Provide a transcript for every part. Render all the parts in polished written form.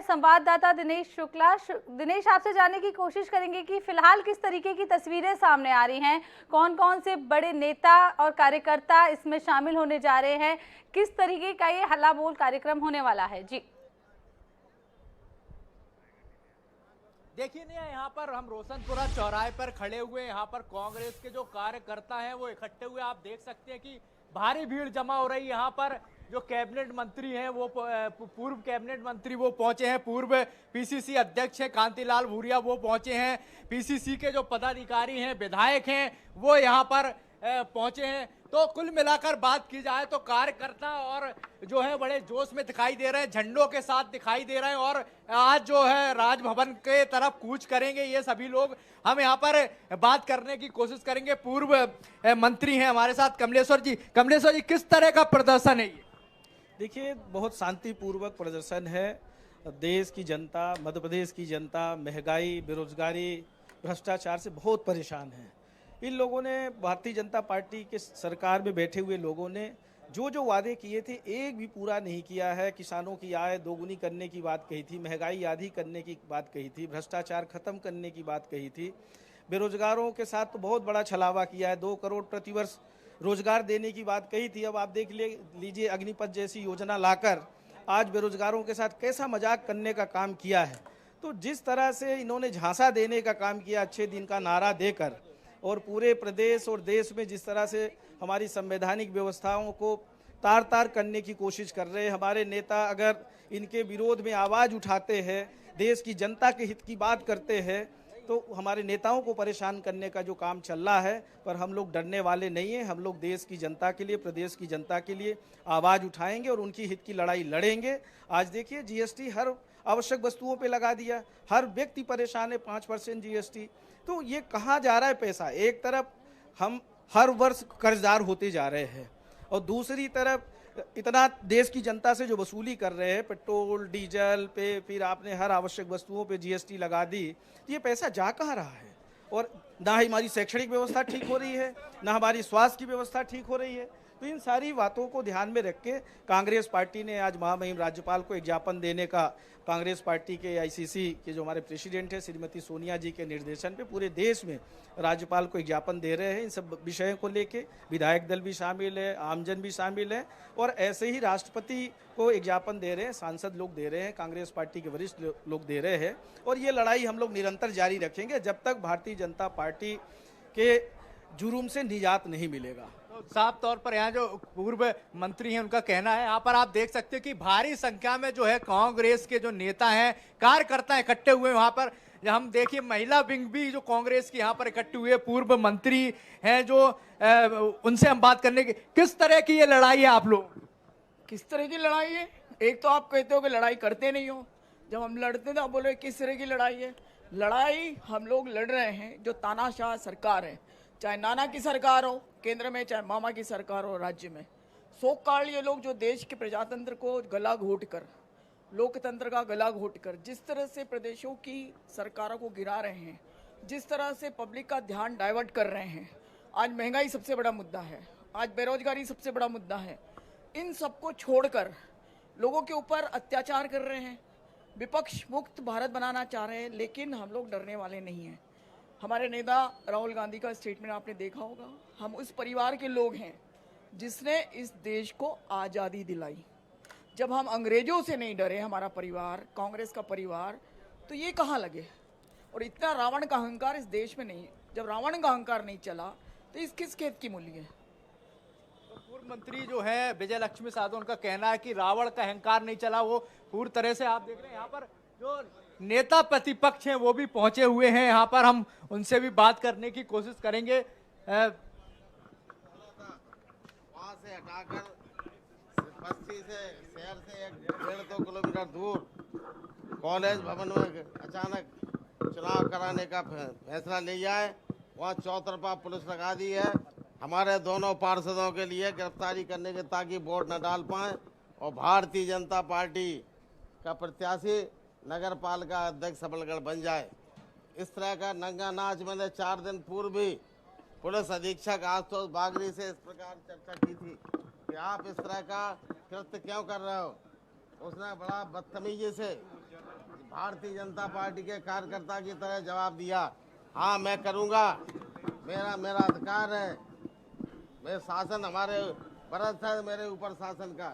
संवाददाता दिनेश शुक्ला। दिनेश, आपसे जानने की कोशिश करेंगे कि फिलहाल किस तरीके की तस्वीरें सामने आ रही हैं, कौन कौन से बड़े नेता और कार्यकर्ता इसमें शामिल होने जा रहे हैं, किस तरीके का ये हल्ला बोल कार्यक्रम होने वाला है। जी देखिए ना, यहाँ पर हम रोशनपुरा चौराहे पर खड़े हुए, यहाँ पर कांग्रेस के जो कार्यकर्ता हैं वो इकट्ठे हुए, आप देख सकते हैं कि भारी भीड़ जमा हो रही है। यहाँ पर जो कैबिनेट मंत्री हैं वो पूर्व कैबिनेट मंत्री वो पहुंचे हैं, पूर्व पीसीसी अध्यक्ष हैं कांतिलाल भूरिया वो पहुंचे हैं, पीसीसी के जो पदाधिकारी हैं विधायक हैं वो यहाँ पर पहुंचे हैं। तो कुल मिलाकर बात की जाए तो कार्यकर्ता और जो है बड़े जोश में दिखाई दे रहे हैं, झंडों के साथ दिखाई दे रहे हैं और आज जो है राजभवन के तरफ कूच करेंगे ये सभी लोग। हम यहाँ पर बात करने की कोशिश करेंगे, पूर्व मंत्री हैं हमारे साथ कमलेश्वर जी। कमलेश्वर जी, किस तरह का प्रदर्शन है ये? देखिए, बहुत शांतिपूर्वक प्रदर्शन है। देश की जनता, मध्य प्रदेश की जनता महंगाई, बेरोजगारी, भ्रष्टाचार से बहुत परेशान है। इन लोगों ने, भारतीय जनता पार्टी के सरकार में बैठे हुए लोगों ने जो जो वादे किए थे एक भी पूरा नहीं किया है। किसानों की आय दोगुनी करने की बात कही थी, महंगाई आधी करने की बात कही थी, भ्रष्टाचार खत्म करने की बात कही थी, बेरोजगारों के साथ तो बहुत बड़ा छलावा किया है, 2 करोड़ प्रतिवर्ष रोजगार देने की बात कही थी। अब आप देख लीजिए अग्निपथ जैसी योजना लाकर आज बेरोजगारों के साथ कैसा मजाक करने का काम किया है। तो जिस तरह से इन्होंने झांसा देने का काम किया अच्छे दिन का नारा देकर, और पूरे प्रदेश और देश में जिस तरह से हमारी संवैधानिक व्यवस्थाओं को तार तार करने की कोशिश कर रहे हैं, हमारे नेता अगर इनके विरोध में आवाज़ उठाते हैं, देश की जनता के हित की बात करते हैं, तो हमारे नेताओं को परेशान करने का जो काम चल रहा है, पर हम लोग डरने वाले नहीं हैं। हम लोग देश की जनता के लिए, प्रदेश की जनता के लिए आवाज़ उठाएंगे और उनकी हित की लड़ाई लड़ेंगे। आज देखिए जीएसटी हर आवश्यक वस्तुओं पे लगा दिया, हर व्यक्ति परेशान है, 5% जीएसटी। तो ये कहाँ जा रहा है पैसा? एक तरफ हम हर वर्ष कर्जदार होते जा रहे हैं और दूसरी तरफ इतना देश की जनता से जो वसूली कर रहे हैं, पेट्रोल डीजल पे, फिर आपने हर आवश्यक वस्तुओं पे जीएसटी लगा दी, तो ये पैसा जा कहाँ रहा है? और ना हमारी शैक्षणिक व्यवस्था ठीक हो रही है, ना हमारी स्वास्थ्य की व्यवस्था ठीक हो रही है। तो इन सारी बातों को ध्यान में रख के कांग्रेस पार्टी ने आज महामहिम राज्यपाल को एक ज्ञापन देने का, कांग्रेस पार्टी के आईसीसी के जो हमारे प्रेसिडेंट है श्रीमती सोनिया जी के निर्देशन पे पूरे देश में राज्यपाल को एक ज्ञापन दे रहे हैं। इन सब विषयों को लेके विधायक दल भी शामिल है, आमजन भी शामिल है और ऐसे ही राष्ट्रपति को एक ज्ञापन दे रहे हैं, सांसद लोग दे रहे हैं, कांग्रेस पार्टी के वरिष्ठ लोग दे रहे हैं। और ये लड़ाई हम लोग निरंतर जारी रखेंगे जब तक भारतीय जनता पार्टी के जुर्म से निजात नहीं मिलेगा। साफ तौर पर यहाँ जो पूर्व मंत्री हैं उनका कहना है, यहाँ पर आप देख सकते हो कि भारी संख्या में जो है कांग्रेस के जो नेता हैं, कार्यकर्ता इकट्ठे हुए वहां पर। हम देखिए महिला विंग भी जो कांग्रेस की यहाँ पर इकट्ठे हुए, पूर्व मंत्री हैं जो उनसे हम बात करने की। किस तरह की ये लड़ाई है आप लोग? किस तरह की लड़ाई है? एक तो आप कहते हो कि लड़ाई करते नहीं हो, जब हम लड़ते तो आप बोले किस तरह की लड़ाई है? लड़ाई हम लोग लड़ रहे हैं जो तानाशाह सरकार है, चाहे नाना की सरकार हो केंद्र में, चाहे मामा की सरकार हो राज्य में। सो काल ये लोग जो देश के प्रजातंत्र को गला घोट कर, लोकतंत्र का गला घोट कर जिस तरह से प्रदेशों की सरकारों को गिरा रहे हैं, जिस तरह से पब्लिक का ध्यान डाइवर्ट कर रहे हैं। आज महंगाई सबसे बड़ा मुद्दा है, आज बेरोजगारी सबसे बड़ा मुद्दा है। इन सबको छोड़कर लोगों के ऊपर अत्याचार कर रहे हैं, विपक्ष मुक्त भारत बनाना चाह रहे हैं, लेकिन हम लोग डरने वाले नहीं हैं। हमारे नेता राहुल गांधी का स्टेटमेंट आपने देखा होगा, हम उस परिवार के लोग हैं जिसने इस देश को आज़ादी दिलाई। जब हम अंग्रेजों से नहीं डरे, हमारा परिवार, कांग्रेस का परिवार, तो ये कहाँ लगे? और इतना रावण का अहंकार इस देश में नहीं। जब रावण का अहंकार नहीं चला तो इस किस खेत की मूल्य है? तो पूर्व मंत्री जो है विजय लक्ष्मी साधो, उनका कहना है कि रावण का अहंकार नहीं चला। वो पूरी तरह से आप देख रहे हैं यहाँ पर जो नेता प्रतिपक्ष हैं वो भी पहुंचे हुए हैं, यहाँ पर हम उनसे भी बात करने की कोशिश करेंगे। वहाँ से हटाकर बस्ती से, शहर से 1-1.5-2 किलोमीटर दूर कॉलेज भवन में अचानक चुनाव कराने का फैसला लिया है। वहाँ चौतरफा पुलिस लगा दी है हमारे दोनों पार्षदों के लिए गिरफ्तारी करने के, ताकि वोट न डाल पाएं और भारतीय जनता पार्टी का प्रत्याशी नगर पालिका अध्यक्ष सबलगढ़ बन जाए। इस तरह का नंगा नाच मैंने 4 दिन पूर्व भी पुलिस अधीक्षक आशुतोष बागरी से इस प्रकार चर्चा की थी कि आप इस तरह का कृत्य क्यों कर रहे हो। उसने बड़ा बदतमीजी से भारतीय जनता पार्टी के कार्यकर्ता की तरह जवाब दिया। हाँ, मैं करूंगा, मेरा अधिकार है। मैं शासन, हमारे परत है मेरे ऊपर शासन का,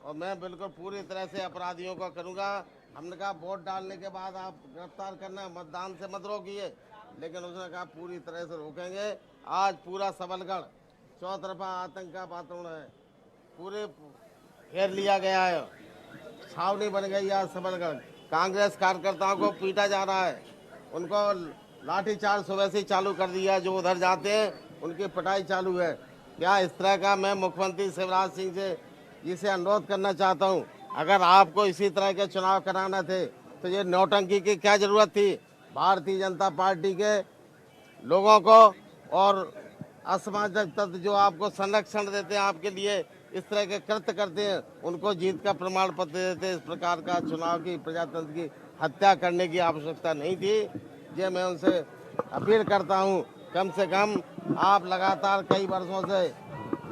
और मैं बिल्कुल पूरी तरह से अपराधियों को करूंगा। हमने कहा वोट डालने के बाद आप गिरफ्तार करना, मतदान से मत रोकिए, लेकिन उसने कहा पूरी तरह से रोकेंगे। आज पूरा सबलगढ़ चौतरफा आतंक का वातावरण है, पूरे घेर लिया गया है, छावनी बन गई है सबलगढ़। कांग्रेस कार्यकर्ताओं को पीटा जा रहा है, उनको लाठीचार्ज सुबह से चालू कर दिया, जो उधर जाते हैं उनकी पिटाई चालू है। क्या इस तरह का मैं मुख्यमंत्री शिवराज सिंह से जिसे अनुरोध करना चाहता हूं, अगर आपको इसी तरह के चुनाव कराना थे तो ये नौटंकी की क्या जरूरत थी? भारतीय जनता पार्टी के लोगों को और असामाजिक तत्व जो आपको संरक्षण देते हैं, आपके लिए इस तरह के कृत्य करते हैं, उनको जीत का प्रमाण पत्र देते। इस प्रकार का चुनाव की, प्रजातंत्र की हत्या करने की आवश्यकता नहीं थी। ये मैं उनसे अपील करता हूं, कम से कम आप लगातार कई वर्षों से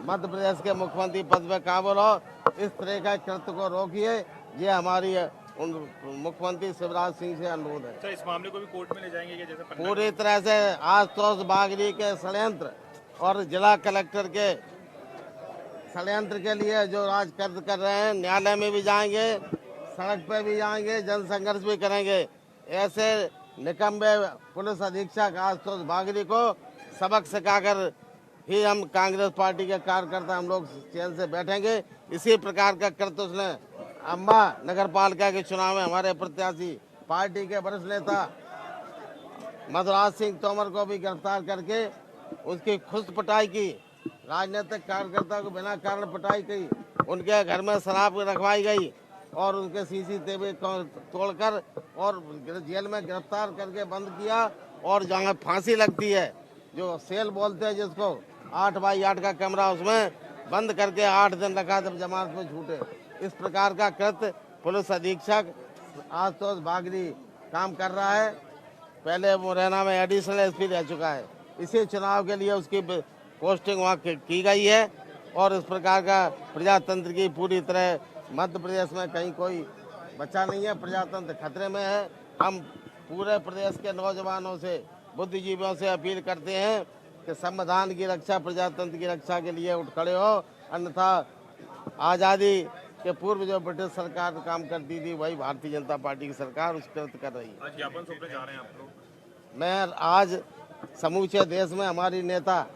मध्य प्रदेश के मुख्यमंत्री पद पर काबिल हो, इस तरह का कृत्य को रोकिए। ये हमारी मुख्यमंत्री शिवराज सिंह से अनुरोध है। सर, इस मामले को भी कोर्ट में ले जाएंगे कि जैसे पूरी तरह से आशुतोष बागरी के षड्यंत्र और जिला कलेक्टर के षड्यंत्र के लिए जो राजकार्य कर रहे हैं, न्यायालय में भी जाएंगे, सड़क पे भी जाएंगे, जन संघर्ष भी करेंगे। ऐसे निकम्बे पुलिस अधीक्षक आशुतोष बागरी को सबक सिखाकर ही हम कांग्रेस पार्टी के कार्यकर्ता हम लोग चैन से बैठेंगे। इसी प्रकार का कृत्य उसने अम्बा नगर पालिका के चुनाव में हमारे प्रत्याशी पार्टी के वरिष्ठ नेता मधुराज सिंह तोमर को भी गिरफ्तार करके उसकी खुद पिटाई की, राजनीतिक कार्यकर्ता को बिना कारण पिटाई की, उनके घर में शराब रखवाई गई और उनके सीसीटीवी तोड़कर और जेल में गिरफ्तार करके बंद किया। और जहाँ फांसी लगती है, जो सेल बोलते हैं जिसको, 8x8 का कमरा, उसमें बंद करके 8 दिन रखा जब जमानत में छूटे। इस प्रकार का कृत्य पुलिस अधीक्षक आशुतोष बागरी काम कर रहा है। पहले मुरैना में एडिशनल एसपी रह चुका है। इसी चुनाव के लिए उसकी पोस्टिंग वहाँ की गई है। और इस प्रकार का प्रजातंत्र की पूरी तरह मध्य प्रदेश में कहीं कोई बचा नहीं है, प्रजातंत्र खतरे में है। हम पूरे प्रदेश के नौजवानों से, बुद्धिजीवियों से अपील करते हैं कि संविधान की रक्षा, प्रजातंत्र की रक्षा के लिए उठ खड़े हो, अन्यथा आज़ादी के पूर्व जो ब्रिटिश सरकार काम करती थी, वही भारतीय जनता पार्टी की सरकार उस कृत्य कर रही है। आज ज्ञापन सौंपने जा रहे हैं आप लोग? मैं आज समूचे देश में हमारी नेता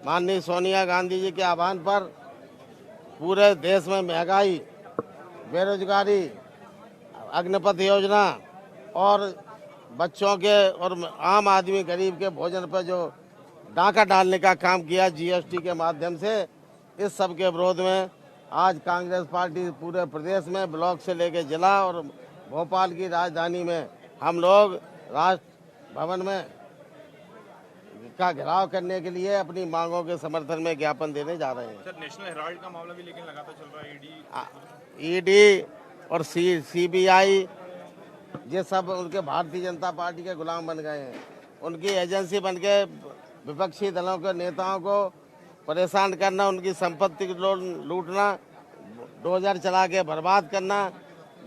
माननीय सोनिया गांधी जी के आह्वान पर पूरे देश में महंगाई, बेरोजगारी, अग्निपथ योजना और बच्चों के और आम आदमी गरीब के भोजन पर जो डाका डालने का काम किया जीएसटी के माध्यम से, इस सब के विरोध में आज कांग्रेस पार्टी पूरे प्रदेश में ब्लॉक से लेकर जिला और भोपाल की राजधानी में हम लोग राष्ट्र भवन में का घेराव करने के लिए अपनी मांगों के समर्थन में ज्ञापन देने जा रहे हैं। सर, नेशनल हेराल्ड का मामला भी लेकिन लगातार चल रहा है। ईडी और सीबीआई ये सब उनके भारतीय जनता पार्टी के गुलाम बन गए हैं। उनकी एजेंसी बन के विपक्षी दलों के नेताओं को परेशान करना, उनकी संपत्ति लूटना, डोजर चला के बर्बाद करना,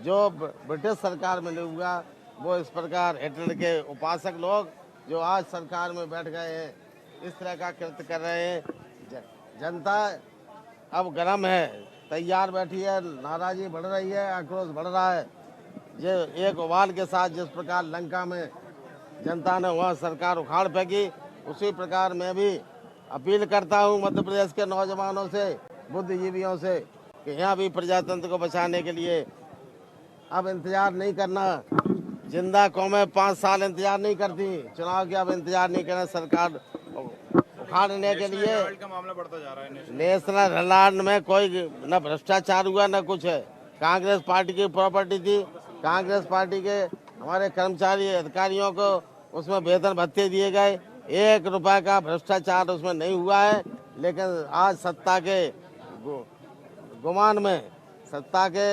जो ब्रिटिश सरकार में नहीं हुआ वो इस प्रकार हिटलर के उपासक लोग जो आज सरकार में बैठ गए हैं, इस तरह का कृत्य कर रहे हैं। जनता अब गर्म है, तैयार बैठी है, नाराजगी बढ़ रही है, आक्रोश बढ़ रहा है। ये एक उबाल के साथ जिस प्रकार लंका में जनता ने वहाँ सरकार उखाड़ फेंकी, उसी प्रकार मैं भी अपील करता हूँ मध्य प्रदेश के नौजवानों से, बुद्धिजीवियों से कि यहाँ भी प्रजातंत्र को बचाने के लिए अब इंतजार नहीं करना। जिंदा कौमें 5 साल इंतजार नहीं करती, चुनाव के अब इंतजार नहीं करना सरकार उखाड़ने के लिए। का मामला बढ़ता जा रहा है। नेशनल हेराल्ड में कोई न भ्रष्टाचार हुआ न कुछ है। कांग्रेस पार्टी की प्रॉपर्टी थी, कांग्रेस पार्टी के हमारे कर्मचारी अधिकारियों को उसमें वेतन भत्ते दिए गए, 1 रुपए का भ्रष्टाचार उसमें नहीं हुआ है। लेकिन आज सत्ता के गुमान में, सत्ता के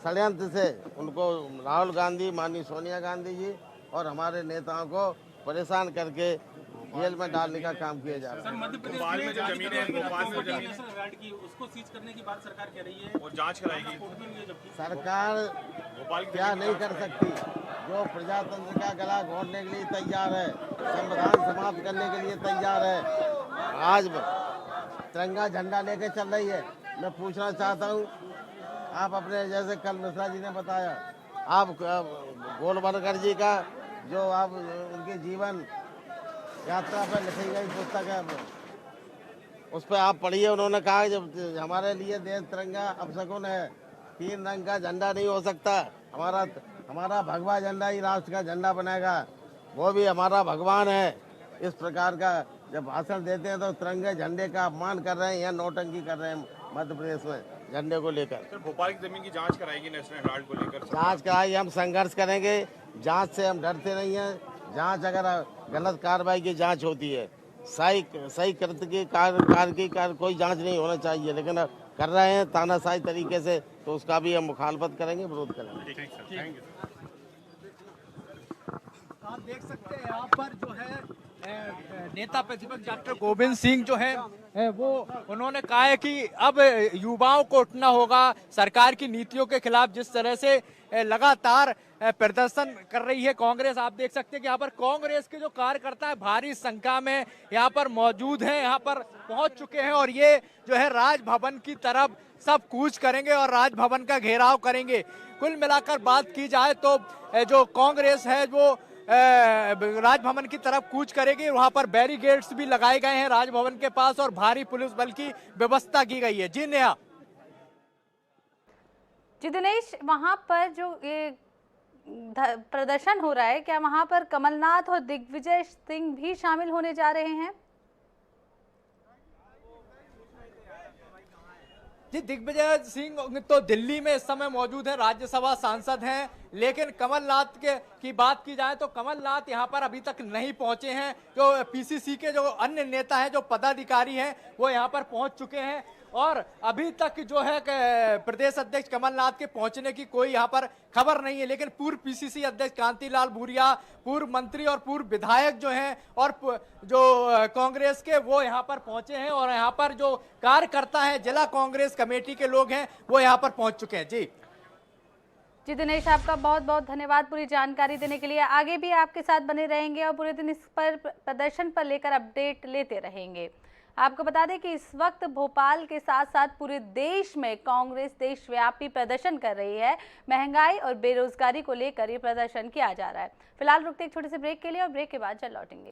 षड्यंत्र से उनको राहुल गांधी, माननीय सोनिया गांधी जी और हमारे नेताओं को परेशान करके जेल में डालने का काम किया जा रहा है। भोपाल में जो जमीनें हैं, भोपाल में जमीन उसको सीज करने की बात सरकार कह रही है और जांच कराएगी। सरकार भोपाल क्या नहीं कर सकती, जो प्रजातंत्र का गला घोटने के लिए तैयार है, संविधान समाप्त करने के लिए तैयार है, आज तिरंगा झंडा लेके चल रही है। मैं पूछना चाहता हूँ, आप अपने जैसे कल मिश्रा जी ने बताया, आप गोलवलकर जी का जो आप उनके जीवन यात्रा पर लिखी गई पुस्तक है, उस पर आप पढ़िए। उन्होंने कहा जब हमारे लिए देश तिरंगा अपशकुन है, 3 रंग का झंडा नहीं हो सकता, हमारा भगवा झंडा ही राष्ट्र का झंडा बनेगा, वो भी हमारा भगवान है। इस प्रकार का जब भाषण देते हैं तो तिरंगे झंडे का अपमान कर रहे हैं या नौटंकी कर रहे हैं मध्य प्रदेश में झंडे को लेकर। सर, भोपाल की जमीन की जांच कराएगी नेशनल हेराल्ड को लेकर? जांच कराई, हम संघर्ष करेंगे, जांच से हम डरते नहीं हैं। जांच अगर गलत कार्रवाई की जांच होती है, सही कृत्य की कार्य की कोई जांच नहीं होना चाहिए, लेकिन अब कर रहे हैं तानाशाही तरीके से, तो उसका भी हम मुखालफत करेंगे, विरोध करेंगे। आप देख सकते हैं यहाँ पर जो है नेता प्रतिपक्ष डॉक्टर गोविंद सिंह जो है वो उन्होंने कहा है कि अब युवाओं को उठना होगा सरकार की नीतियों के खिलाफ। जिस तरह से लगातार प्रदर्शन कर रही है कांग्रेस, आप देख सकते हैं कि यहाँ पर कांग्रेस के जो कार्यकर्ता है भारी संख्या में यहाँ पर मौजूद हैं, यहाँ पर पहुंच चुके हैं और ये जो है राजभवन की तरफ सब कूच करेंगे और राजभवन का घेराव करेंगे। कुल मिलाकर बात की जाए तो जो कांग्रेस है वो राजभवन की तरफ कूच करेगी। वहां पर बैरिकेड्स भी लगाए गए हैं राजभवन के पास और भारी पुलिस बल की व्यवस्था की गई है। जी नेहा। जी दिनेश, वहां पर जो ये प्रदर्शन हो रहा है, क्या वहां पर कमलनाथ और दिग्विजय सिंह भी शामिल होने जा रहे हैं? जी, दिग्विजय सिंह तो दिल्ली में इस समय मौजूद है, राज्यसभा सांसद हैं, लेकिन कमलनाथ की बात की जाए तो कमलनाथ यहां पर अभी तक नहीं पहुंचे हैं। जो पीसीसी के जो अन्य नेता हैं, जो पदाधिकारी हैं, वो यहां पर पहुंच चुके हैं और अभी तक जो है प्रदेश अध्यक्ष कमलनाथ के पहुंचने की कोई यहां पर खबर नहीं है। लेकिन पूर्व पीसीसी अध्यक्ष कांतिलाल भूरिया, पूर्व मंत्री और पूर्व विधायक जो हैं और जो कांग्रेस के, वो यहां पर पहुंचे हैं और यहां पर जो कार्यकर्ता हैं, जिला कांग्रेस कमेटी के लोग हैं, वो यहां पर पहुंच चुके हैं। जी दिनेश, आपका बहुत बहुत धन्यवाद पूरी जानकारी देने के लिए। आगे भी आपके साथ बने रहेंगे और पूरे दिन इस पर प्रदर्शन पर लेकर अपडेट लेते रहेंगे। आपको बता दें कि इस वक्त भोपाल के साथ साथ पूरे देश में कांग्रेस देशव्यापी प्रदर्शन कर रही है। महंगाई और बेरोजगारी को लेकर ये प्रदर्शन किया जा रहा है। फिलहाल रुकते एक छोटे से ब्रेक के लिए और ब्रेक के बाद चल लौटेंगे।